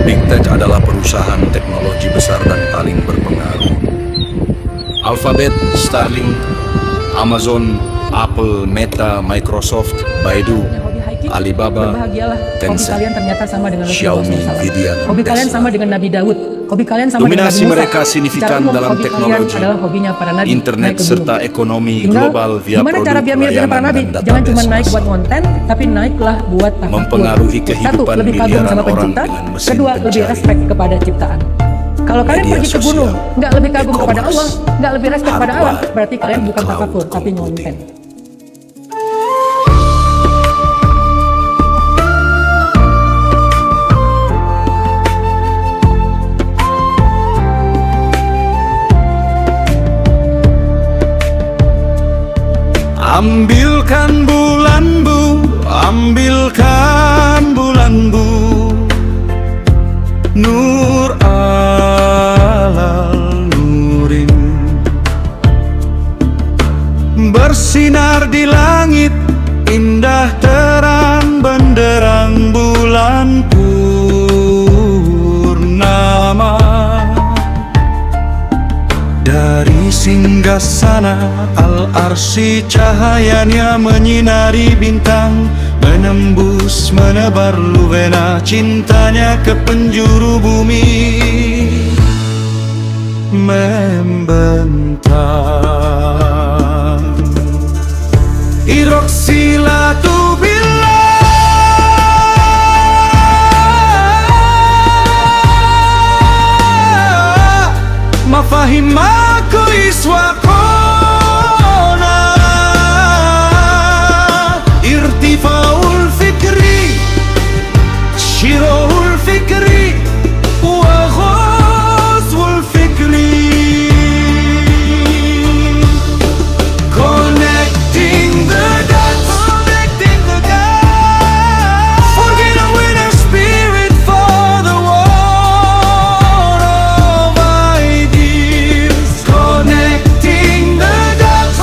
Big Tech adalah perusahaan teknologi besar dan paling berpengaruh. Alphabet, Starlink, Amazon, Apple, Meta, Microsoft, Baidu, Alibaba, Berbahagialah, hobi Tencent, kalian ternyata sama dengan Rasulullah Xiaomi, SAW. Nvidia, dan Hobi kalian Tesla. sama dengan Nabi Daud. Hobi kalian sama Dominasi dengan Nabi Musa. mereka signifikan Secara umum, dalam hobi teknologi, kalian adalah hobinya para nabi, internet, naik ke gunung. serta ekonomi Tinggal, global via gimana cara produk, biar mirip dengan para layanan, nabi? dan Jangan cuma database naik buat massal. konten, tapi naiklah buat tafakur. Mempengaruhi Satu, kehidupan lebih kagum miliaran sama orang pencipta. dengan mesin Kedua, lebih pencari. respect kepada ciptaan. Kalau kalian Media pergi ke sosial, gunung, nggak lebih kagum kepada e-commerce, Allah, nggak lebih respect pada hardware, Allah, berarti kalian dan bukan cloud tafakur, tapi computing. ngonten. Ambilkan bulan bu, ambilkan bulan bu, nur alal nurin, bersinar di langit, indah terang benderang bulan purnama. Dari singgasana Al-Arsy cahayanya menyinari bintang, menembus menebar luvena cintanya ke penjuru bumi, membentang. Iroxilatu billah, mafahimaku iswakona, irtifaul fikri, shiroul fikri, wa ghazwul fikri. Connecting the dots, forget a winner spirit for the world of ideas. Connecting the dots,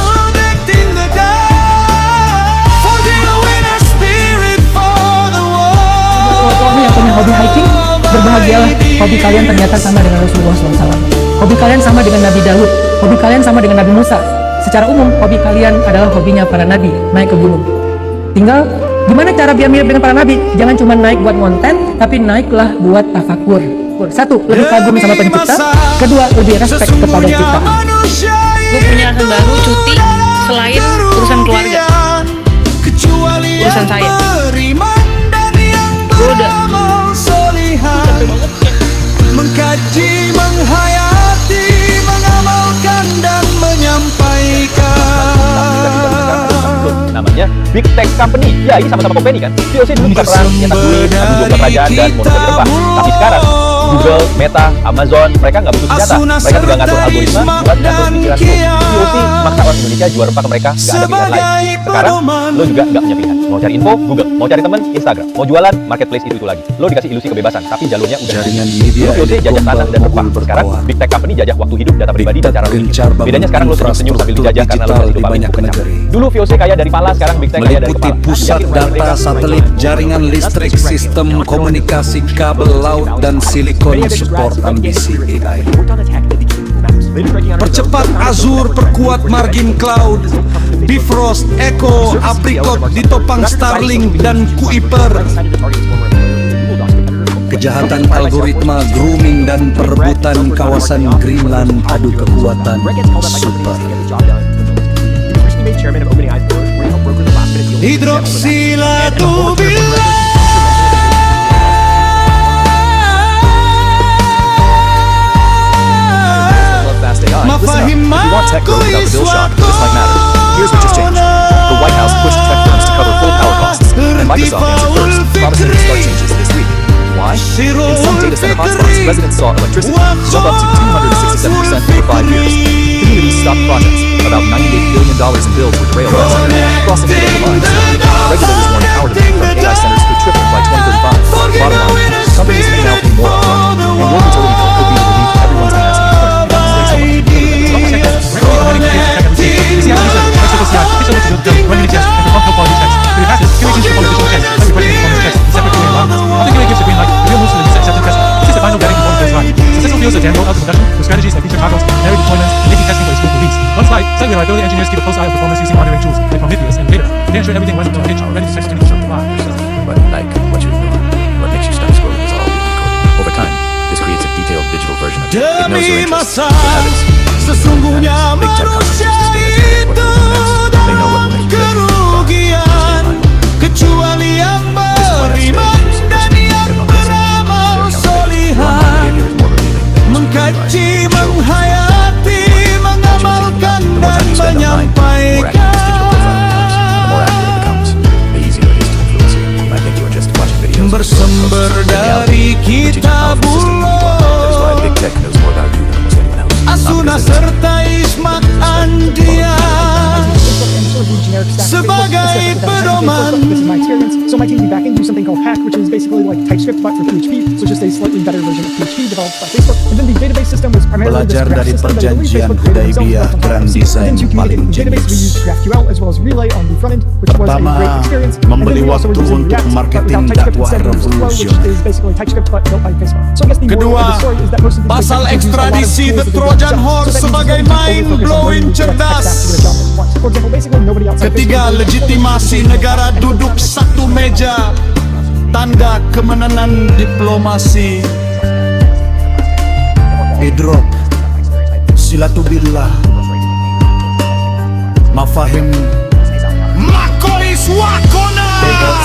forget a winner spirit for the world. Kamu yang punya hobi hiking, berbahagialah, hobi kalian ternyata sama dengan Rasulullah SAW. Hobi kalian sama dengan Nabi Daud. Hobi kalian sama dengan Nabi Musa. Secara umum, hobi kalian adalah hobinya para nabi, naik ke gunung. Tinggal, gimana cara biar mirip dengan para nabi? Jangan cuma naik buat konten, tapi naiklah buat tafakur. Satu, lebih kagum sama pencipta. Kedua, lebih respect kepada ciptaan. Gue punya alasan baru cuti selain urusan keluarga, urusan saya. Gue udah mengkaji, menghayati, mengamalkan dan menyampaikan. Namanya Big Tech Company. Ya, ini sama-sama company kan. VOC dulu bukan perang nyetak duit, ngambil kerajaan dan monopoli rempah. Tapi sekarang Google, Meta, Amazon, mereka nggak butuh senjata. Mereka tinggal ngatur algoritma buat ngatur pikiran lu. VOC maksa orang Indonesia jual rempah ke mereka, nggak ada pilihan lain. Sekarang lo juga nggak punya pilihan. Mau cari info, Google. Mau cari teman, Instagram. Mau jualan, marketplace itu lagi. Lo dikasih ilusi kebebasan, tapi jalurnya udah. Jaringan media Dulu VOC jajah tanah dan rempah. Sekarang Big Tech Company jajah waktu hidup, data pribadi, dan cara lo hidup. Bedanya sekarang lo senyum sambil dijajah karena lo masih lupa banyak negeri. Dulu VOC kaya dari pala, sekarang Big Tech kaya dari Meliputi kepala. pusat data satelit, jaringan listrik, sistem komunikasi, kabel laut, dan silikon support ambisi AI. Percepat Azure, perkuat margin cloud, Bifrost, Echo, Apricot ditopang Starlink dan Kuiper. Kejahatan algoritma, grooming, dan perebutan kawasan Greenland adu kekuatan super. Hidroksilatu billah, mafahimaku iswakona. Here's what just changed. The White House pushed tech firms to cover full power costs, and Microsoft answered first, promising to start changes this week. Why? In some data center hotspots, residents saw electricity jump up to 267% over 5 years. Communities stopped projects. About $98 billion in bills were derailed last year, crossing state lines. Regulators warned power demand from AI centers could triple by 2035. Bottom line, companies may now pay more upfront, and your utility bill could be the relief everyone's been asking for. After Gary gives the green light, the real Muslims accept and Dan rolled out to production with strategies that feature toggles, varied deployments, and making testing for its full release. On flight, site reliability engineers keep a close eye on performance using monitoring tools like Prometheus and Data. They ensure everything runs on pitch, ready to successfully fly. But like what you ignore, what makes you stop scrolling is all being decoded. Over time, this creates a detailed digital version of you. It knows your Demi interests, masa, your habits, sesungguhnya big tech companies use manusia this data to manipulate what you do next. They know what will make you rich, kerugian, kecuali yang beriman dan yang beramal solihan, mengkaji, menghayati, mengamalkan dan menyampaikan. Bersumber dari Kitabullah, As-Sunnah serta Ismak Andrian sebagai pedoman. So my team will be back and do something called Hack, which is basically like TypeScript but for PHP, so just a slightly better version of PHP developed by Facebook. And then the database system was primarily this Belajar graph dari system that I believe perjanjian Facebook created Hudaybiyah, themselves Grand built on Design Then to communicate paling with the database, we jenius. used GraphQL as well as Relay on the front end, which was a Pertama, great experience. And then membeli we also were waktu using untuk React, but marketing without TypeScript dakwah instead of Flow, which revolution. is basically TypeScript but built by Facebook. So I guess the moral of the story is that most of these Pasal big companies use a lot of ekstradisi tools The that they Trojan built Horse themselves. So that sebagai means you can mind only focus on blowing learning the tech stack cerdas. to get a job that you want. For example, basically nobody outside Ketiga, Facebook will legitimasi negara duduk satu meja, tanda kemenangan diplomasi. Idrok, silatubillah, mafahim, makois wakona,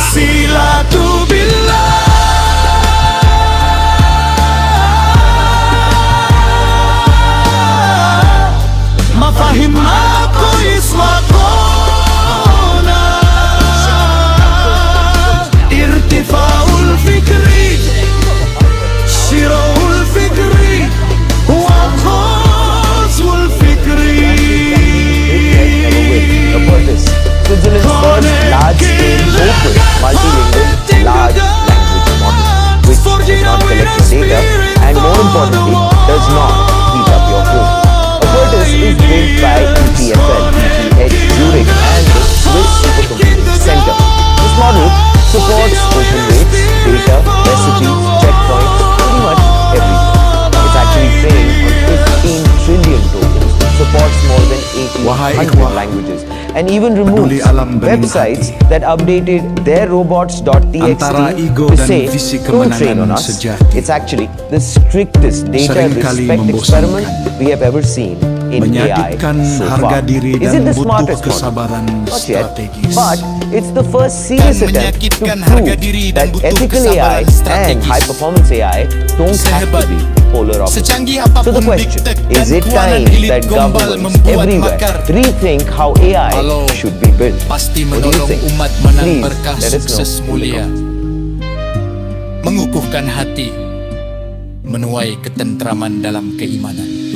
silatubillah, mafahim, makois wakona, irtifaul fikri, Shirahul Fikri, Waqazul Fikri. The purpose. Switzerland's first large-scale open, multilingual, large language model, which does not collect your data and more importantly, does not heat up your home. Apertus is built by EPFL, ETH Zurich and the Swiss Supercomputing Center. This model supports open rates, data, recipes, checkpoints, pretty much everything. It's actually trained on 15 trillion tokens, supports more than Wahai 1,800 ikhwah, languages, and even removes peduli alam bening websites that updated their robots.txt Antara ego to dan say, visi don't train on kemenangan us. sejati. It's actually the strictest data Seringkali respect membosankan. experiment we have ever seen in AI Menyadipkan so harga far. diri Is dan it the butuh smartest model? kesabaran Not yet, strategis. but it's the first serious Dan attempt to menyakitkan prove harga diri dan that butuh ethical AI kesabaran and strategis. high-performance AI don't have to Sehebat, be polar opposites. secanggih So the apapun question, diktek is dan it kuanan time elit that gombal governments membuat everywhere makar, rethink how AI Halo, should be built? pasti What do you menolong think? umat menang Please berkah let us know sukses in the mulia, comments. mengukuhkan hati, menuai ketentraman dalam keimanan.